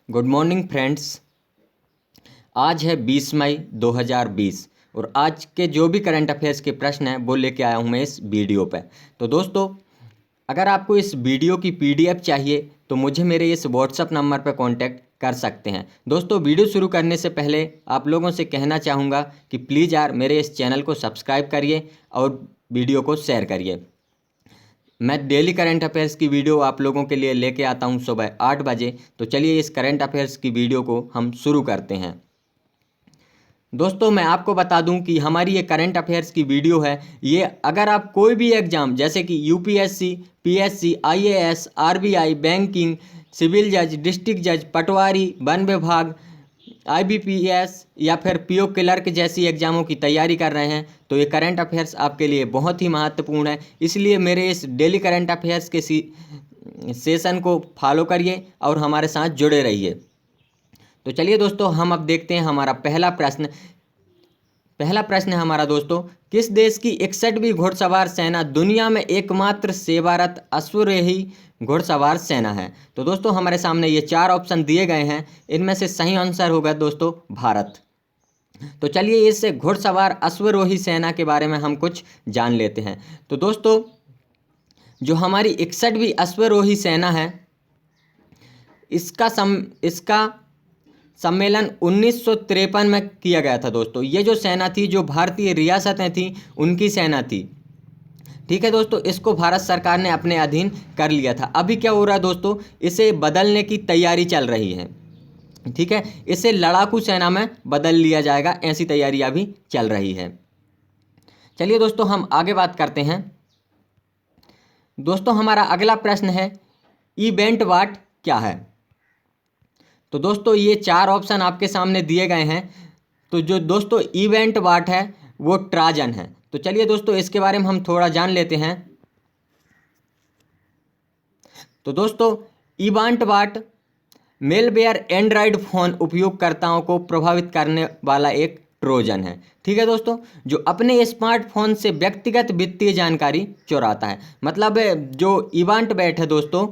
Good morning friends. आज है 20 मई 2020 और आज के जो भी करंट अफेयर्स के प्रश्न हैं वो लेके आया हूँ मैं इस वीडियो पे। तो दोस्तों, अगर आपको इस वीडियो की पीडीएफ चाहिए तो मुझे मेरे इस व्हाट्सअप नंबर पर कांटेक्ट कर सकते हैं। दोस्तों, वीडियो शुरू करने से पहले आप लोगों से कहना चाहूँगा कि प्लीज़ यार मेरे इस चैनल को सब्सक्राइब करिए और वीडियो को शेयर करिए। मैं डेली करंट अफेयर्स की वीडियो आप लोगों के लिए लेके आता हूं सुबह 8 बजे। तो चलिए इस करंट अफेयर्स की वीडियो को हम शुरू करते हैं। दोस्तों, मैं आपको बता दूं कि हमारी ये करंट अफेयर्स की वीडियो है, ये अगर आप कोई भी एग्ज़ाम जैसे कि UPSC, PSC, IAS, RBI, banking, civil जज, डिस्ट्रिक्ट जज, पटवारी, वन विभाग, आईबीपीएस या फिर पीओ क्लर्क जैसी एग्ज़ामों की तैयारी कर रहे हैं तो ये करंट अफेयर्स आपके लिए बहुत ही महत्वपूर्ण है। इसलिए मेरे इस डेली करंट अफेयर्स के सेशन को फॉलो करिए और हमारे साथ जुड़े रहिए। तो चलिए दोस्तों, हम अब देखते हैं हमारा पहला प्रश्न है हमारा दोस्तों, किस देश की 61वीं घुड़सवार सेना दुनिया में एकमात्र सेवारत अश्वरोही घुड़सवार सेना है? तो दोस्तों, हमारे सामने ये 4 ऑप्शन दिए गए हैं, इनमें से सही आंसर होगा दोस्तों भारत। तो चलिए इस घुड़सवार अश्वरोही सेना के बारे में हम कुछ जान लेते हैं। तो दोस्तों, जो हमारी 61वीं अश्वरोही सेना है, इसका सम्मेलन 1953 में किया गया था दोस्तों। ये जो सेना थी, जो भारतीय रियासतें थी, उनकी सेना थी। ठीक है दोस्तों, इसको भारत सरकार ने अपने अधीन कर लिया था। अभी क्या हो रहा है दोस्तों, इसे बदलने की तैयारी चल रही है। ठीक है, इसे लड़ाकू सेना में बदल लिया जाएगा, ऐसी तैयारी अभी चल रही है। चलिए दोस्तों, हम आगे बात करते हैं। दोस्तों, हमारा अगला प्रश्न है, इवेंट वाट क्या है? तो दोस्तों, ये 4 ऑप्शन आपके सामने दिए गए हैं। तो जो दोस्तों इवेंट वाट है वो ट्राजन है। तो चलिए दोस्तों, इसके बारे में हम थोड़ा जान लेते हैं। तो दोस्तों, इवेंट वाट मेलवेयर एंड्रॉयड फ़ोन उपयोगकर्ताओं को प्रभावित करने वाला एक ट्रोजन है। ठीक है दोस्तों, जो अपने स्मार्टफोन से व्यक्तिगत वित्तीय जानकारी चुराता है। मतलब जो इवेंट बैट है दोस्तों,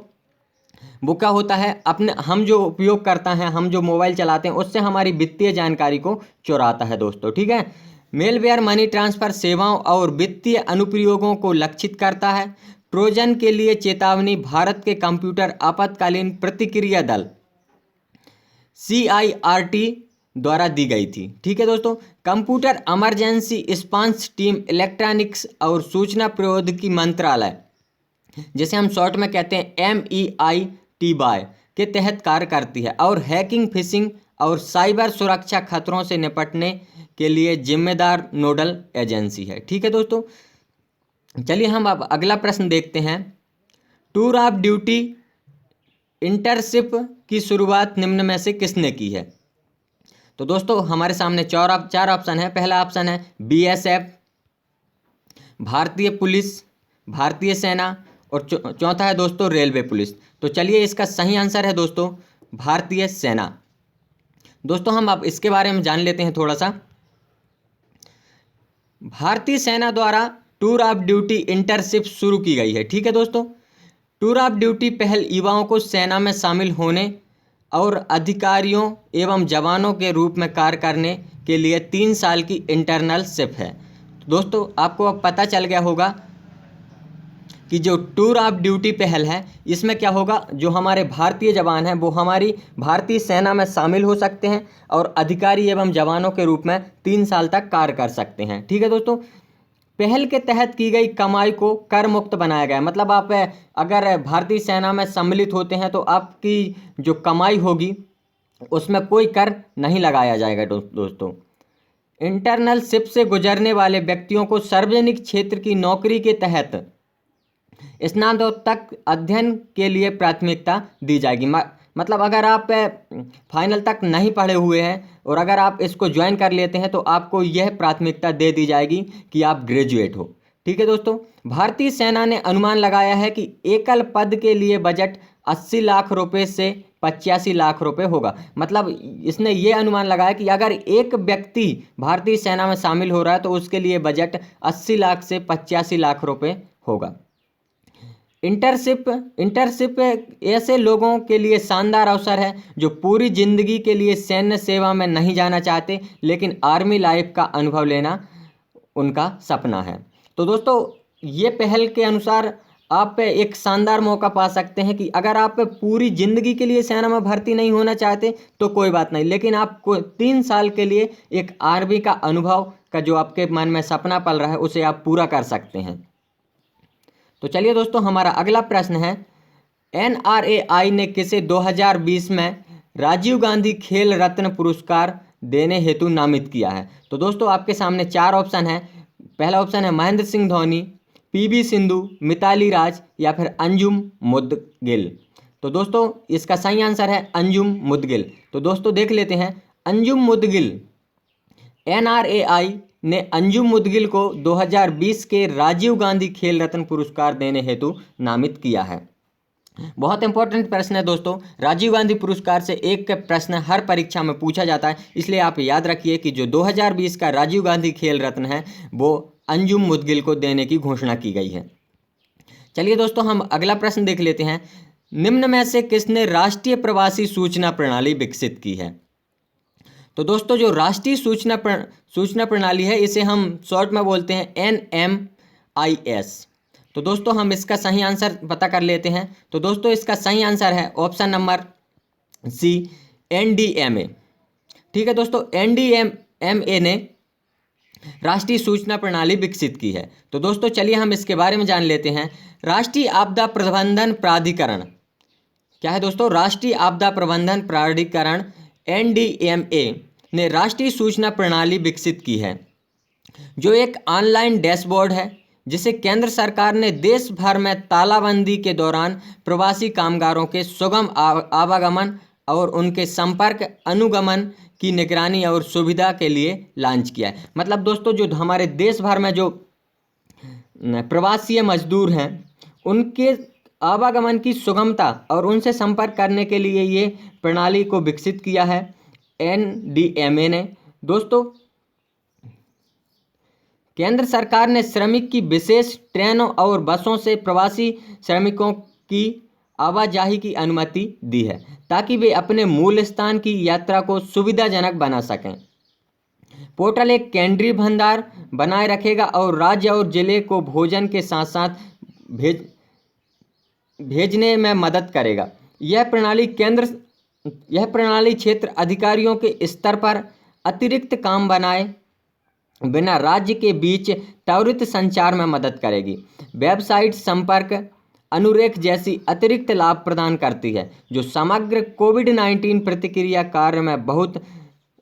वो क्या होता है, अपने हम जो उपयोग करता है, हम जो मोबाइल चलाते हैं, उससे हमारी वित्तीय जानकारी को चुराता है दोस्तों। ठीक है, मेलवेयर मनी ट्रांसफ़र सेवाओं और वित्तीय अनुप्रयोगों को लक्षित करता है। ट्रोजन के लिए चेतावनी भारत के कंप्यूटर आपातकालीन प्रतिक्रिया दल CIRT द्वारा दी गई थी। ठीक है दोस्तों, computer emergency response team electronics और सूचना प्रौद्योगिकी मंत्रालय, जिसे हम शॉर्ट में कहते हैं MEITY के तहत कार्य करती है और हैकिंग, फिशिंग और साइबर सुरक्षा खतरों से निपटने के लिए जिम्मेदार नोडल एजेंसी है। ठीक है दोस्तों, चलिए हम अब अगला प्रश्न देखते हैं। टूर ऑफ ड्यूटी इंटर्नशिप की शुरुआत निम्न में से किसने की है? तो दोस्तों, हमारे सामने 4 ऑप्शन है। पहला ऑप्शन है BSF, भारतीय पुलिस, भारतीय सेना और चौथा है दोस्तों रेलवे पुलिस। तो चलिए इसका सही आंसर है दोस्तों भारतीय सेना। दोस्तों, हम अब इसके बारे में जान लेते हैं थोड़ा सा। भारतीय सेना द्वारा टूर ऑफ ड्यूटी इंटर्नशिप शुरू की गई है। ठीक है दोस्तों, टूर ऑफ ड्यूटी पहल युवाओं को सेना में शामिल होने और अधिकारियों एवं जवानों के रूप में कार्य करने के लिए 3 साल की इंटर्नशिप है। दोस्तों, आपको अब पता चल गया होगा कि जो टूर ऑफ ड्यूटी पहल है, इसमें क्या होगा, जो हमारे भारतीय जवान हैं वो हमारी भारतीय सेना में शामिल हो सकते हैं और अधिकारी एवं जवानों के रूप में 3 साल तक कार्य कर सकते हैं। ठीक है दोस्तों, पहल के तहत की गई कमाई को कर मुक्त बनाया गया है। मतलब आप अगर भारतीय सेना में सम्मिलित होते हैं तो आपकी जो कमाई होगी उसमें कोई कर नहीं लगाया जाएगा दोस्तों। इंटर्नशिप से गुजरने वाले व्यक्तियों को सार्वजनिक क्षेत्र की नौकरी के तहत स्नातक अध्ययन के लिए प्राथमिकता दी जाएगी। मतलब अगर आप फाइनल तक नहीं पढ़े हुए हैं और अगर आप इसको ज्वाइन कर लेते हैं तो आपको यह प्राथमिकता दे दी जाएगी कि आप ग्रेजुएट हो। ठीक है दोस्तों, भारतीय सेना ने अनुमान लगाया है कि एकल पद के लिए बजट 80 लाख रुपए से 85 लाख रुपए होगा। मतलब इसने ये अनुमान लगाया कि अगर एक व्यक्ति भारतीय सेना में शामिल हो रहा है तो उसके लिए बजट 80 लाख से 85 लाख रुपए होगा। इंटर्नशिप ऐसे लोगों के लिए शानदार अवसर है जो पूरी जिंदगी के लिए सैन्य सेवा में नहीं जाना चाहते, लेकिन आर्मी लाइफ का अनुभव लेना उनका सपना है। तो दोस्तों, ये पहल के अनुसार आप एक शानदार मौका पा सकते हैं कि अगर आप पूरी ज़िंदगी के लिए सेना में भर्ती नहीं होना चाहते तो कोई बात नहीं, लेकिन आपको 3 साल के लिए एक आर्मी का अनुभव का जो आपके मन में सपना पल रहा है उसे आप पूरा कर सकते हैं। तो चलिए दोस्तों, हमारा अगला प्रश्न है, NRAI ने किसे 2020 में राजीव गांधी खेल रत्न पुरस्कार देने हेतु नामित किया है? तो दोस्तों, आपके सामने 4 ऑप्शन है। पहला ऑप्शन है महेंद्र सिंह धोनी, PV सिंधु, मिताली राज या फिर अंजुम मुदगिल। तो दोस्तों, इसका सही आंसर है अंजुम मुदगिल। तो दोस्तों, देख लेते हैं अंजुम मुदगिल। NRAI ने अंजुम मुदगिल को 2020 के राजीव गांधी खेल रत्न पुरस्कार देने हेतु नामित किया है। बहुत इंपॉर्टेंट प्रश्न है दोस्तों। राजीव गांधी पुरस्कार से एक प्रश्न हर परीक्षा में पूछा जाता है, इसलिए आप याद रखिए कि जो 2020 का राजीव गांधी खेल रत्न है वो अंजुम मुदगिल को देने की घोषणा की गई है। चलिए दोस्तों, हम अगला प्रश्न देख लेते हैं। निम्न में से किसने राष्ट्रीय प्रवासी सूचना प्रणाली विकसित की है? तो दोस्तों, जो राष्ट्रीय सूचना प्रणाली है इसे हम शॉर्ट में बोलते हैं NMIS। तो दोस्तों, हम इसका सही आंसर पता कर लेते हैं। तो दोस्तों, इसका सही आंसर है ऑप्शन नंबर C, NDMA। ठीक है दोस्तों, NDMA ने राष्ट्रीय सूचना प्रणाली विकसित की है। तो दोस्तों, चलिए हम इसके बारे में जान लेते हैं। राष्ट्रीय आपदा प्रबंधन प्राधिकरण क्या है दोस्तों? राष्ट्रीय आपदा प्रबंधन प्राधिकरण NDMA ने राष्ट्रीय सूचना प्रणाली विकसित की है, जो एक ऑनलाइन डैशबोर्ड है जिसे केंद्र सरकार ने देश भर में तालाबंदी के दौरान प्रवासी कामगारों के सुगम आवागमन और उनके संपर्क अनुगमन की निगरानी और सुविधा के लिए लॉन्च किया है। मतलब दोस्तों, जो हमारे देश भर में जो प्रवासी मजदूर हैं उनके आवागमन की सुगमता और उनसे संपर्क करने के लिए ये प्रणाली को विकसित किया है NDMA ने। दोस्तों, केंद्र सरकार ने श्रमिक की विशेष ट्रेनों और बसों से प्रवासी श्रमिकों की आवाजाही की अनुमति दी है ताकि वे अपने मूल स्थान की यात्रा को सुविधाजनक बना सकें। पोर्टल एक केंद्रीय भंडार बनाए रखेगा और राज्य और जिले को भोजन के साथ साथ भेजने में मदद करेगा। यह प्रणाली क्षेत्र अधिकारियों के स्तर पर अतिरिक्त काम बनाए बिना राज्य के बीच त्वरित संचार में मदद करेगी। वेबसाइट संपर्क अनुरेख जैसी अतिरिक्त लाभ प्रदान करती है, जो समग्र कोविड-19 प्रतिक्रिया कार्य में बहुत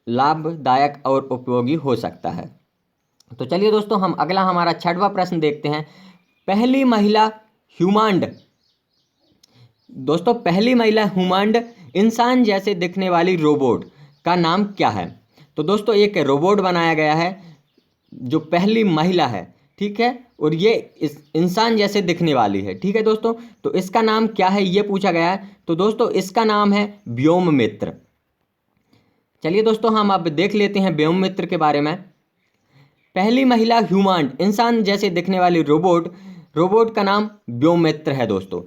लाभदायक और उपयोगी हो सकता है। तो चलिए दोस्तों, हम अगला हमारा 6वां प्रश्न देखते हैं। पहली महिला ह्यूमैंड दोस्तों, पहली महिला ह्यूमैंड इंसान जैसे दिखने वाली रोबोट का नाम क्या है? तो दोस्तों, एक रोबोट बनाया गया है जो पहली महिला है, ठीक है, और ये इस इंसान जैसे दिखने वाली है। ठीक है दोस्तों, तो इसका नाम क्या है ये पूछा गया है। तो दोस्तों, इसका नाम है व्योममित्र। चलिए दोस्तों, हम अब देख लेते हैं व्योममित्र के बारे में। पहली महिला ह्यूमैंड इंसान जैसे दिखने वाली रोबोट का नाम व्योममित्र है दोस्तों,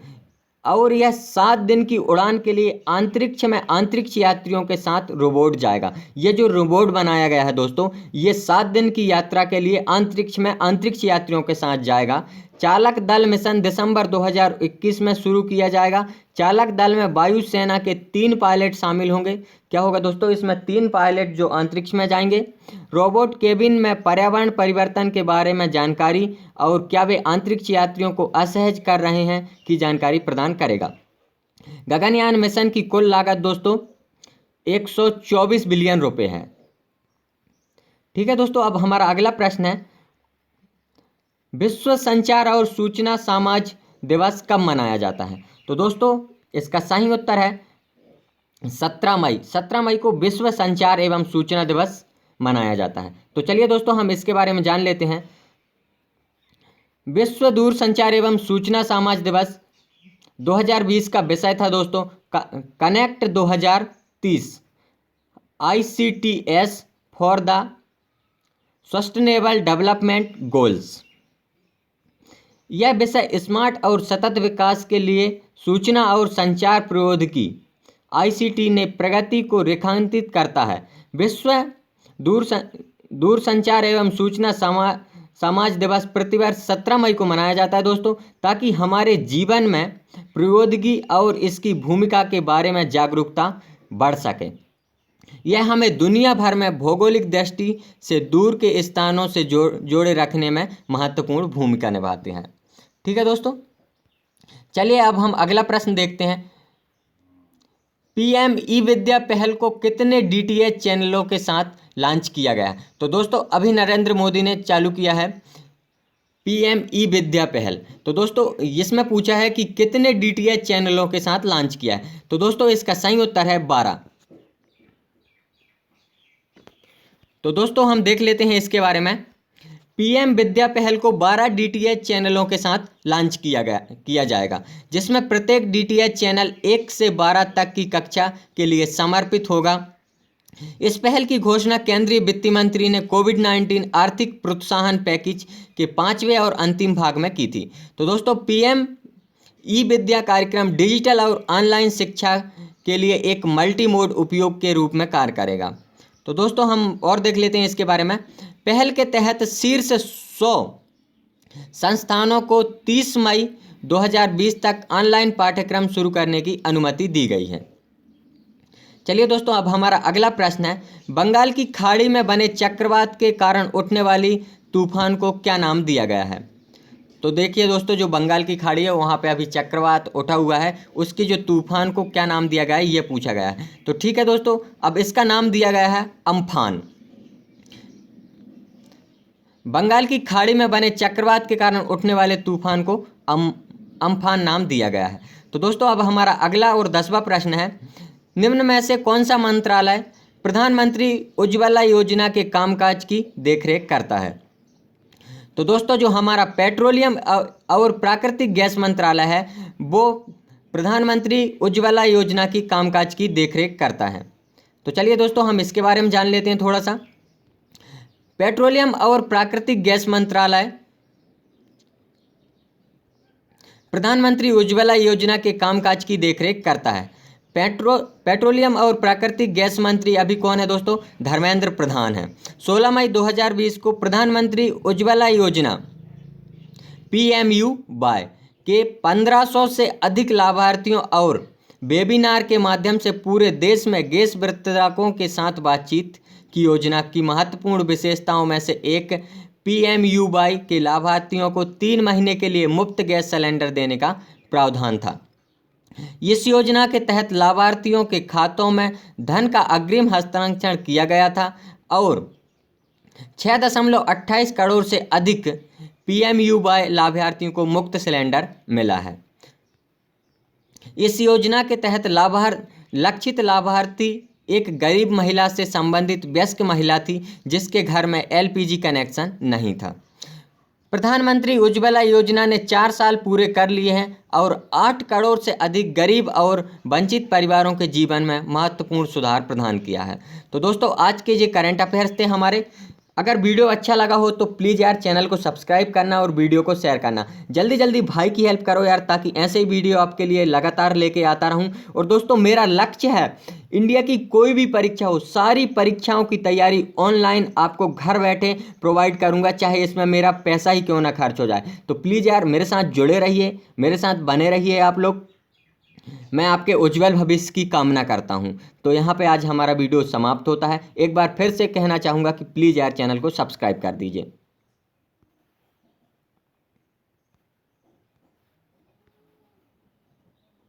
और यह 7 दिन की उड़ान के लिए अंतरिक्ष में अंतरिक्ष यात्रियों के साथ रोबोट जाएगा। ये जो रोबोट बनाया गया है दोस्तों, ये 7 दिन की यात्रा के लिए अंतरिक्ष में अंतरिक्ष यात्रियों के साथ जाएगा। चालक दल मिशन दिसंबर 2021 में शुरू किया जाएगा। चालक दल में वायुसेना के 3 पायलट शामिल होंगे। क्या होगा दोस्तों? इसमें 3 पायलट जो अंतरिक्ष में जाएंगे। रोबोट केबिन में पर्यावरण परिवर्तन के बारे में जानकारी और क्या वे अंतरिक्ष यात्रियों को असहज कर रहे हैं की जानकारी प्रदान करेगा। गगनयान मिशन की कुल लागत दोस्तों 124 बिलियन रुपए है। ठीक है दोस्तों, अब हमारा अगला प्रश्न है, विश्व संचार और सूचना समाज दिवस कब मनाया जाता है? तो दोस्तों, इसका सही उत्तर है 17 मई। 17 मई को विश्व संचार एवं सूचना दिवस मनाया जाता है। तो चलिए दोस्तों, हम इसके बारे में जान लेते हैं। विश्व दूरसंचार एवं सूचना समाज दिवस 2020 का विषय था दोस्तों connect 2030 ICTS for the sustainable development goals. यह विषय स्मार्ट और सतत विकास के लिए सूचना और संचार प्रौद्योगिकी आईसीटी ने प्रगति को रेखांकित करता है। विश्व दूरसंचार एवं सूचना समाज दिवस प्रतिवर्ष 17 मई को मनाया जाता है दोस्तों, ताकि हमारे जीवन में प्रौद्योगिकी और इसकी भूमिका के बारे में जागरूकता बढ़ सके। यह हमें दुनिया भर में भौगोलिक दृष्टि से दूर के स्थानों से जोड़े रखने में महत्वपूर्ण भूमिका निभाते हैं। ठीक है दोस्तों, चलिए अब हम अगला प्रश्न देखते हैं। पीएम ई विद्या पहल को कितने डीटीएच चैनलों के साथ लॉन्च किया गया है? तो दोस्तों अभी नरेंद्र मोदी ने चालू किया है पीएम ई विद्या पहल। तो दोस्तों इसमें पूछा है कि कितने डीटीएच चैनलों के साथ लॉन्च किया है। तो दोस्तों इसका सही उत्तर है 12। तो दोस्तों हम देख लेते हैं इसके बारे में। पीएम विद्या पहल को 12 डीटीएच चैनलों के साथ लॉन्च किया जाएगा, जिसमें प्रत्येक डीटीएच चैनल 1 से 12 तक की कक्षा के लिए समर्पित होगा। इस पहल की घोषणा केंद्रीय वित्त मंत्री ने कोविड-19 आर्थिक प्रोत्साहन पैकेज के 5वें और अंतिम भाग में की थी। तो दोस्तों पीएम ई विद्या कार्यक्रम डिजिटल और ऑनलाइन शिक्षा के लिए एक मल्टी मोड उपयोग के रूप में कार्य करेगा। तो दोस्तों हम और देख लेते हैं इसके बारे में। पहल के तहत शीर्ष 100 संस्थानों को 30 मई 2020 तक ऑनलाइन पाठ्यक्रम शुरू करने की अनुमति दी गई है। चलिए दोस्तों अब हमारा अगला प्रश्न है, बंगाल की खाड़ी में बने चक्रवात के कारण उठने वाली तूफान को क्या नाम दिया गया है? तो देखिए दोस्तों, जो बंगाल की खाड़ी है वहाँ पे अभी चक्रवात उठा हुआ है, उसकी जो तूफान को क्या नाम दिया गया है ये पूछा गया है। तो ठीक है दोस्तों, अब इसका नाम दिया गया है अम्फान। बंगाल की खाड़ी में बने चक्रवात के कारण उठने वाले तूफान को अम्फान नाम दिया गया है। तो दोस्तों अब हमारा अगला और 10वां प्रश्न है, निम्न में से कौन सा मंत्रालय प्रधानमंत्री उज्ज्वला योजना के कामकाज की देखरेख करता है? तो दोस्तों जो हमारा पेट्रोलियम और प्राकृतिक गैस मंत्रालय है वो प्रधानमंत्री उज्ज्वला योजना की कामकाज की देखरेख करता है। तो चलिए दोस्तों हम इसके बारे में जान लेते हैं थोड़ा सा। पेट्रोलियम और प्राकृतिक गैस मंत्रालय प्रधानमंत्री उज्ज्वला योजना के कामकाज की देखरेख करता है। पेट्रोलियम और प्राकृतिक गैस मंत्री अभी कौन है दोस्तों? धर्मेंद्र प्रधान है। 16 मई 2020 को प्रधानमंत्री उज्ज्वला योजना PMUY के 1500 से अधिक लाभार्थियों और वेबिनार के माध्यम से पूरे देश में गैस वितरकों के साथ बातचीत की योजना की महत्वपूर्ण विशेषताओं में से एक PMUY के लाभार्थियों को 3 महीने के लिए मुफ्त गैस सिलेंडर देने का प्रावधान था। इस योजना के तहत लाभार्थियों के खातों में धन का अग्रिम हस्तांतरण किया गया था और 6.28 करोड़ से अधिक PMUY लाभार्थियों को मुफ्त सिलेंडर मिला है। इस योजना के तहत लक्षित लाभार्थी एक गरीब महिला से संबंधित वयस्क महिला थी जिसके घर में LPG कनेक्शन नहीं था। प्रधानमंत्री उज्ज्वला योजना ने 4 साल पूरे कर लिए हैं और 8 करोड़ से अधिक गरीब और वंचित परिवारों के जीवन में महत्वपूर्ण सुधार प्रदान किया है। तो दोस्तों आज के ये करंट अफेयर्स थे हमारे। अगर वीडियो अच्छा लगा हो तो प्लीज़ यार चैनल को सब्सक्राइब करना और वीडियो को शेयर करना। जल्दी जल्दी भाई की हेल्प करो यार, ताकि ऐसे ही वीडियो आपके लिए लगातार लेके आता रहूं। और दोस्तों मेरा लक्ष्य है इंडिया की कोई भी परीक्षा हो, सारी परीक्षाओं की तैयारी ऑनलाइन आपको घर बैठे प्रोवाइड करूंगा, चाहे इसमें मेरा पैसा ही क्यों ना खर्च हो जाए। तो प्लीज़ यार मेरे साथ जुड़े रहिए, मेरे साथ बने रहिए आप लोग। मैं आपके उज्जवल भविष्य की कामना करता हूं। तो यहाँ पे आज हमारा वीडियो समाप्त होता है। एक बार फिर से कहना चाहूँगा कि प्लीज़ यार चैनल को सब्सक्राइब कर दीजिए।